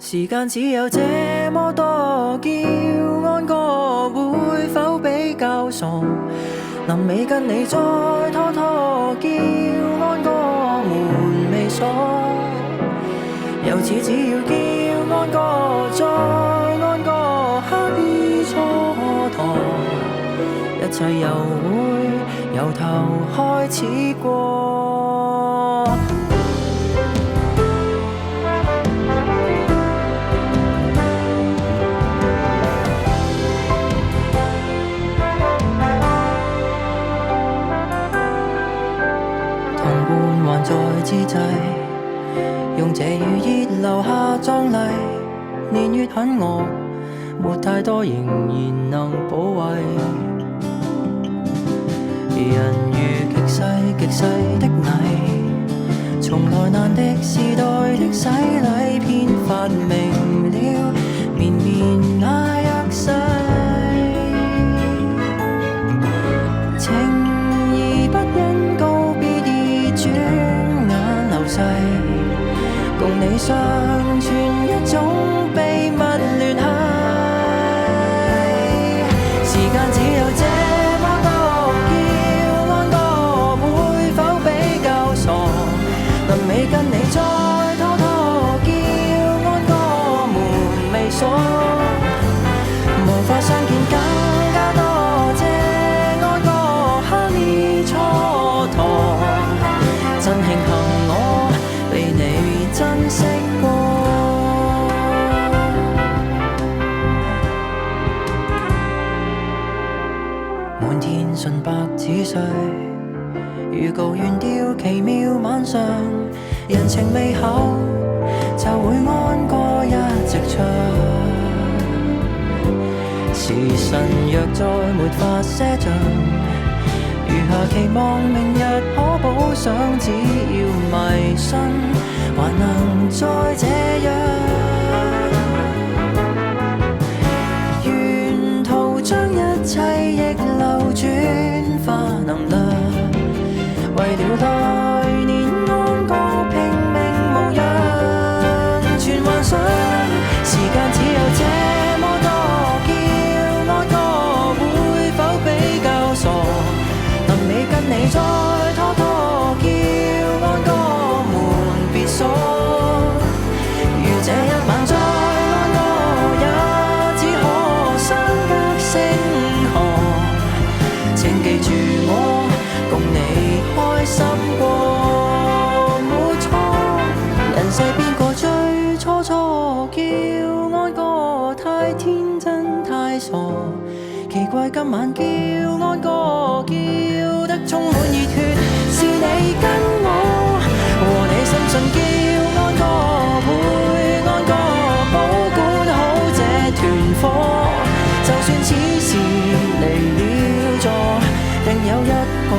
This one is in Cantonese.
時間只有這麼多，叫安哥會否比較傻？臨尾跟你再拖拖，叫安哥門未鎖。由此只要叫安哥再安哥刻意蹉跎，一切又會由頭開始過。還在之際，用這雨熱留下壯麗。年月很惡，沒太多仍然能保衛。人如極細極細的泥，從來難敵時代的洗禮，偏發明了綿綿那約誓。情義不因告別而轉眼流逝，共你相傳一種秘密聯繫。時間只有這麼多，叫安哥會否比較傻？臨尾跟你再拖拖，叫安哥門未鎖。無法相見更加多謝安哥刻意蹉跎，真慶幸我被你珍惜過。滿天純白紙碎，預告原調奇妙晚上，人情未厚就會安歌一直唱。時辰若再沒法賒賬，餘下期望明日可補上，只要迷信還能再這樣。沿途將一切逆流轉化能量，為了來年安哥拼命無恙，全幻想。時間只有這麼多，叫安哥會否比較傻？臨尾跟你再拖拖，叫安哥門別鎖。如這一晚再安哥，也只可相隔星河。請記住我，共你開心過，沒錯。人世邊個最初初，叫安哥太天真太傻。奇怪今晚叫安哥叫得充滿熱血，是你跟我和你深信叫安哥會安哥保管好這團火，就算此時離了座，定有一個